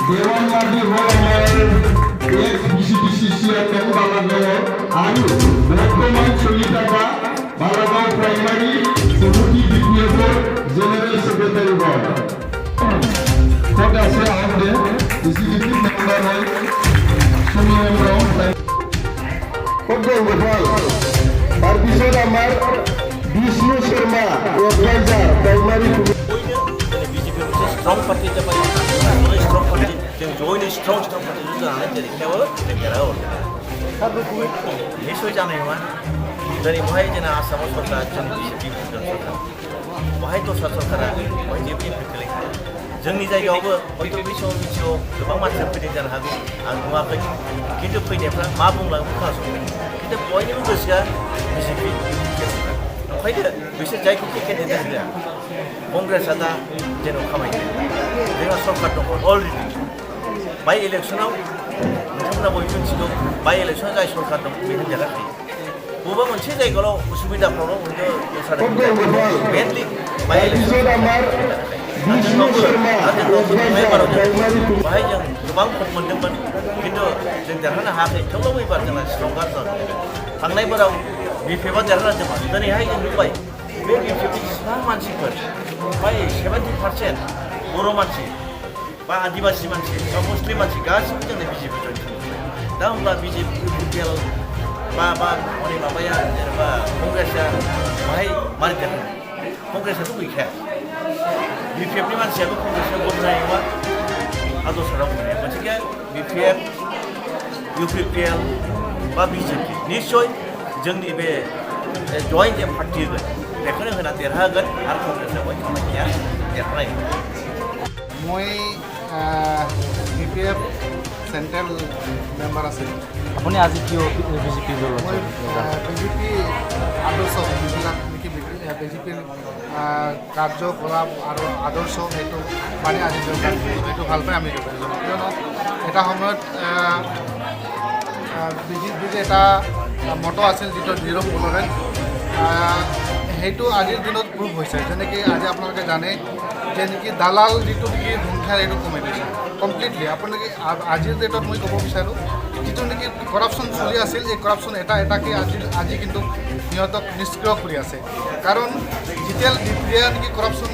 देवानवादी एक बीसीसीसी बालागाव और बर्तमान चलि थाका बालागाव प्राइमारी समिति बीपीएफ जेनेरेल सेक्रेटारी कत আছে আমাদের এক্সিকিউটিভ মেম্বার হয় সুমিয়ন রাম কত গোপাল তার পিছত আমার Bishnu Sharma adviser primary BJP मोनसे स्ट्रं पार्टी जाबाय स्ट्रं पार्टी जों जयैनो स्ट्रं पार्टी जानानै जेरैखाबो देरहागोन निश्चय जानाय नङा दिनै बहाय जोंना आसामाव सरकार जोंनि BJP सरकार बहाय दस्रा सरकारा बहाय जेबो इम्पेक्ट खालाया जोंनि जायगायावबो हयथ' बै समाव मिथिगौ गोबां मानसिया फैनाय जानो हागौ आं नुवाखै खिन्थु फैनायफ्रा मा बुंलाङो खोनासंदों खिन्थु बयनिबो गोसोआ BJP ओंखायनो बिसोर जायखौ केन्डिडेट होआ कंग्रेसआ दा जेन' खामायदों जोंहा सरकार दङ अलरेडि बाय इलेक्सनाव नोंथांमोना बयबो मिथिगौ बाय इलेक्सनाव जाय सरकार दं बेनो देरहाखायो बबेबा मोनसे जायगायाव उसुबिदाफ्रावल' हयथ' मेनलि बाय इलेक्सन बाहाय जों गोबां भट मोन्दोंमोन खिन्थु जों देरहानो हायाखै थेवब्लाबो एबार जोंना स्ट्रंगार जादों थांनायफोराव बिपिएफआ देरहादोंमोन दिनैहाय जों नुबाय बे बिपिएफनि जेसेबां मानसिफोर फ्राय 70% बर' मानसि बा आदिबासि मानसि बा मुस्लिम मानसि गासिबो जोंनि बिजेपि जइन खालामबाय दा होमब्ला बिजेपि इउपिपिएल बा हनै माबाया जेनेबा कंग्रेसआ बाहाय मारै देरहानो कंग्रेसआथ' गैखाया बिपिएफनि मानसियाबो कंग्रेसआव भट होनाय नङा हादरसाराव मोननाय गतिके बिपिएफ इउपिपिएल बा बिजेपि निश्चय जोंनि बे जयेन्ट जे पार्टि होगोन बेखौनो होना देरहागोन आरो कंग्रेसआ बहाय खामानिया देरहानाय মই BPF চেণ্ট্ৰেল মেম্বাৰ আছিল আপুনি আজি কিয় বিজেপি মই বিজেপি আদৰ্শ যিবিলাক নেকি বিজেপিৰ কাৰ্যকলাপ আৰু আদৰ্শ সেইটো মানে আজি যোগদান সেইটো ভাল পাই আমি যোগদান কৰিছোঁ কিয়নো এটা সময়ত বিজেপিৰ এটা মটো আছিল যিটো জিৰ' টলাৰেঞ্চ সেইটো আজিৰ দিনত প্ৰুভ হৈছে যেনেকৈ আজি আপোনালোকে জানে যে নেকি দালাল যিটো নেকি সংখ্যাৰ এইটো কমি গৈছে কমপ্লিটলি আপোনালোকে আজিৰ ডেটত মই ক'ব বিচাৰোঁ যিটো নেকি কৰাপশ্যন চলি আছিল এই কৰাপশ্যন এটাকৈ আজি কিন্তু সিহঁতক নিষ্ক্ৰিয় কৰি আছে কাৰণ যেতিয়া নেকি কৰাপশ্যন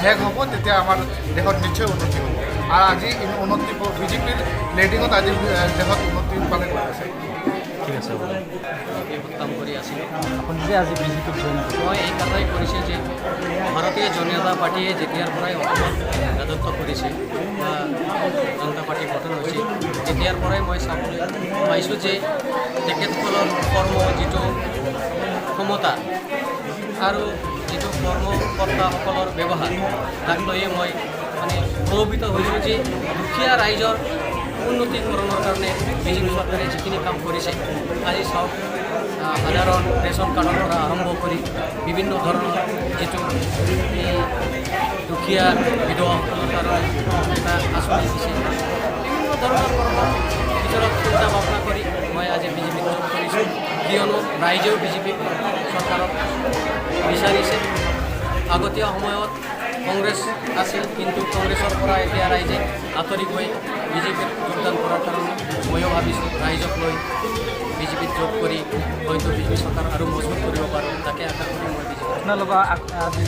শেষ হ'ব তেতিয়া আমাৰ দেশত নিশ্চয় উন্নতি হ'ব আৰু আজি উন্নতি বিজেপিৰ লিডিঙত আজি দেশত উন্নতি পালে গৈ আছে ঠিক আছে কাম কৰি আছিলোঁ আপুনি যে আজি বিজেপিত জইন মই এই কাৰণেই কৰিছোঁ যে ভাৰতীয় জনতা পাৰ্টীয়ে যেতিয়াৰ পৰাই অসমত ৰাজত্ব কৰিছে বা জনতা পাৰ্টী গঠন হৈছে তেতিয়াৰ পৰাই মই চাবলৈ পাইছোঁ যে তেখেতসকলৰ কৰ্ম যিটো ক্ষমতা আৰু যিটো কৰ্মকৰ্তাসকলৰ ব্যৱহাৰ তাক লৈয়ে মই মানে প্ৰলোভিত হৈছোঁ যে দুখীয়া ৰাইজৰ উন্নতিকৰণৰ কাৰণে বিজেপি চৰকাৰে যিখিনি কাম কৰিছে আজি চাওক সাধাৰণ ৰেচন কাৰ্ডৰ পৰা আৰম্ভ কৰি বিভিন্ন ধৰণৰ যিটো দুখীয়া বিধৱাসকলৰ কাৰণে এটা আঁচনি দিছে বিভিন্ন ধৰণৰ কৰ্মৰ ভিতৰত চিন্তা ভাৱনা কৰি মই আজি বিজেপিত যোগ কৰিছোঁ কিয়নো ৰাইজেও বিজেপি চৰকাৰক বিচাৰিছে আগতীয়া সময়ত কংগ্ৰেছ আছিল কিন্তু কংগ্ৰেছৰ পৰা এতিয়া ৰাইজে আঁতৰি গৈ বিজেপিত যোগদান কৰাৰ কাৰণে ময়ো ভাবিছোঁ ৰাইজক লৈ বিজেপিত যোগ কৰি হয়তো বিজেপি চৰকাৰ আৰু মজবুত কৰিব পাৰোঁ তাকে আশা কৰি মই বিজেপি আপোনালোকৰ আজি